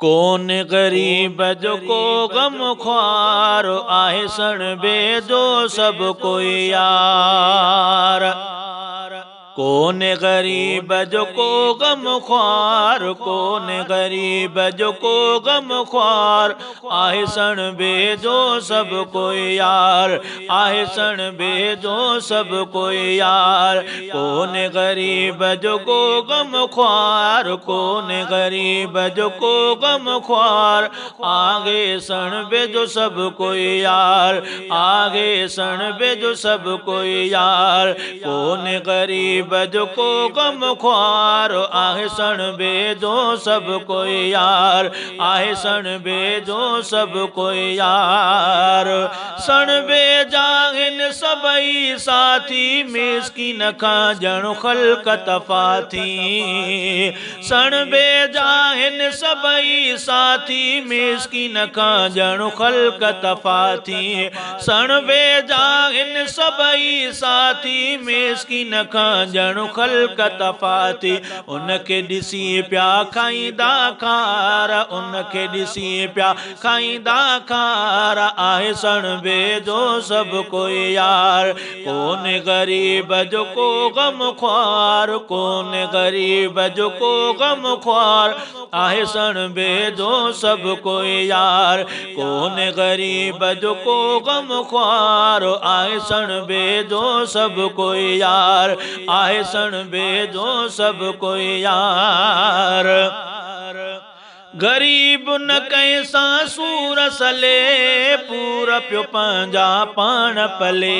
कौन गरीब जो को गम ख्वार आहे सण बेदो सब कोई यार। कौन गरीब जो को गम ख्वार, कौन गरीब जो को गम ख्वार आहे सण बेदो सब कोई यार, आहे सण बेदो सब कोई यार। कौन गरीब जो को गम ख्वार, कौन गरीब जो को गम ख्वार आगे सण बेदो सब कोई यार, आगे सण बेदो सब कोई यार। कौन गरीब जो को गम ख्वार आहे सण बेदो सब कोई यार, आहे सण बेदो सब कोई यार। सण बेजा हिन सबई साथी मिस्किन खां जण ख़ल्क़ तफ़ा थी। सण बेजा हिन सबई साथी मिस्किन खां जण ख़ल्क़ तफ़ा थी। सण बेजा हिन सबई साथी मिस्किन खां जण ख़ल्क़ तफ़ा थी। उनखे ॾिसी पिया खाईंदा खार, उनखे ॾिसी पिया खाईंदा खार आहे सण बेदो सब कोई यार। कौन गरीब जो को गम ख्वार, कौन गरीब जो को गम ख्वार आहे सण बेदो सब कोई यार। कौन गरीब जो को गम ख्वार आहे सण बेदो सब कोई यार, आहे सण बेदो सब कोई यार। गरीब न कैसा सूर सले पूर प्यो पंहिंजा पाण पले।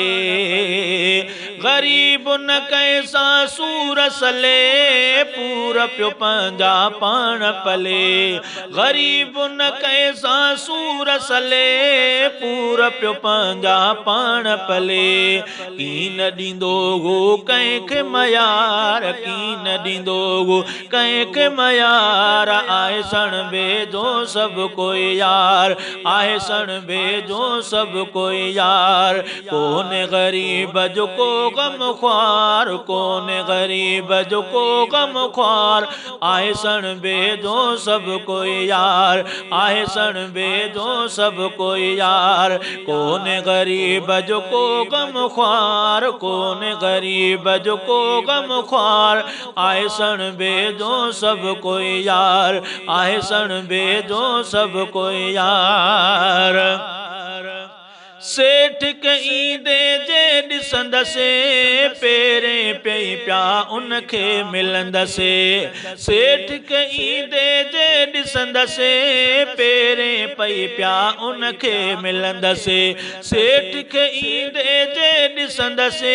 गरीब न कैसा सूर सले पूर प्यो पंहिंजा पाण पले। गरीब न कैसा सूर सले पूर प्यो पंहिंजा पाण पले। की न ॾींदो हो कंहिंखे मयार, की न ॾींदो हो कंहिंखे मयार आहे सण बेदो सब कोई यार, आहे सण बेदो सब कोई यार। कौन गरीब जो को गम ख्वार, कौन गरीब जो को गम ख्वार आहे सण बेदो सब कोई यार, आहे सण बेदो सब कोई यार। कौन गरीब जो को गम ख्वार, कौन गरीब जो को गम ख्वार आहे सण बेदो सब कोई यार, आहे सण बेदो सब कोई यार। सेठ के ईंदे जे ॾिसंदसे पेरे पई पिया उनखे मिलंदसे। सेठ के ईंदे जे ॾिसंदसे पेरे पई पिया उनखे मिलंदसे। सेठ के ईंदे जे ॾिसंदसे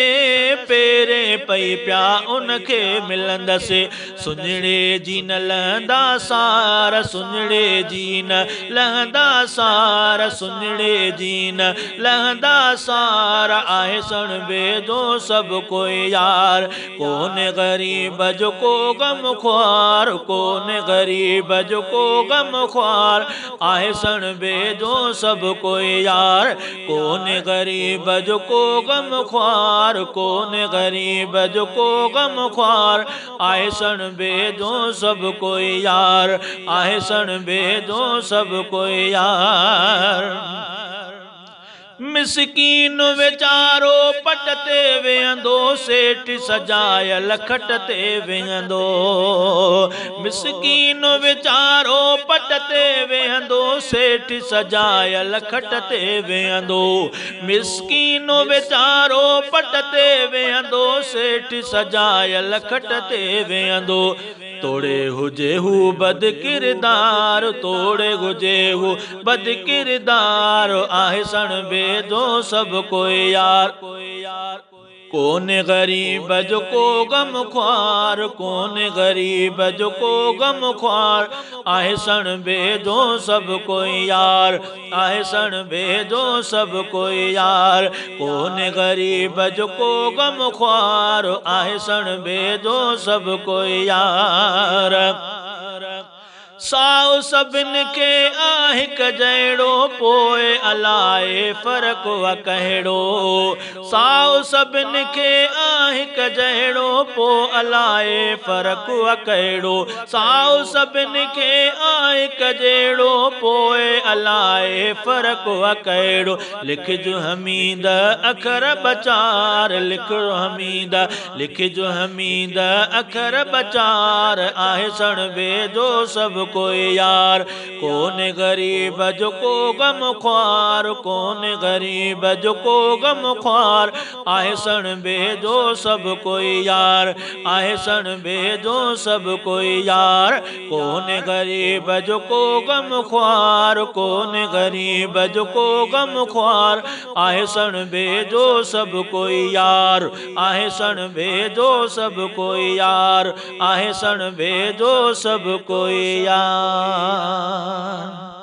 पेरे पई पिया उनखे मिलंदसे। सुञिणे जी न लहंदा सार, सुञिणे जी न लहंदा सार, सुञिणे जी न लहंदा सार आहे सण बेदो सब कोई यार। कौन गरीब जो को गम ख्वार, कौन गरीब जो को गम ख्वार आहे सण बेदो सब कोई यार। कौन गरीब जो को गम ख्वार, कौन गरीब जो को गम ख्वार आहे सण बेदो सब कोई यार, आहे सण बेदो सब कोई यार। मिस्कीन वेचारो पट ते वेहंदो सेठ सजायल खट ते वेहंदो। मिस्कीन वेचारो पट ते वेहंदो सेठ सजायल खट ते वेहंदो। मिस्कीन वेचारो पट ते वेहंदो सेठ सजायल खट ते वेहंदो। तोड़े हुजे हू बद किरदार, तोड़े हुजे हू बद किरदार आहे सण बेदो सब कोई यार। कौन गरीब जो को गम ख्वार, कौन गरीब जो को गम ख्वार आहे सण बेदो सब कोई यार, आहे सण बेदो सब कोई यार। कौन गरीब जो को गम ख्वार आहे सण बेदो सब कोई यार। साओ सभिनि खे आहे हिकु जहिड़ो पोइ अलाए फ़र्क़ु कहिड़ो साओ सभिनि खे आहे हिकु जहिड़ो पोइ अलाए फ़र्क़ु कहिड़ो साओ सभिनि खे आहे हिकु जहिड़ो पोइ अलाए फ़र्क़ु कहिड़ो लिखजो हमीद अखर बचार लिखो हमीद लिखजो हमीद अखर बचार आहे सण बेदो सब कोई यार कौन गरीब जो को गम ख्वार कौन गरीब जो को गम ख्वार आहे सण बेदो सब कोई यार आहे सण बेदो सब कोई यार कौन गरीब जो को गम ख्वार कौन गरीब जो को गम ख्वार आहे सण बेदो सब कोई यार आहे सण बेदो सब कोई यार आहे सण बेदो सब कोई यार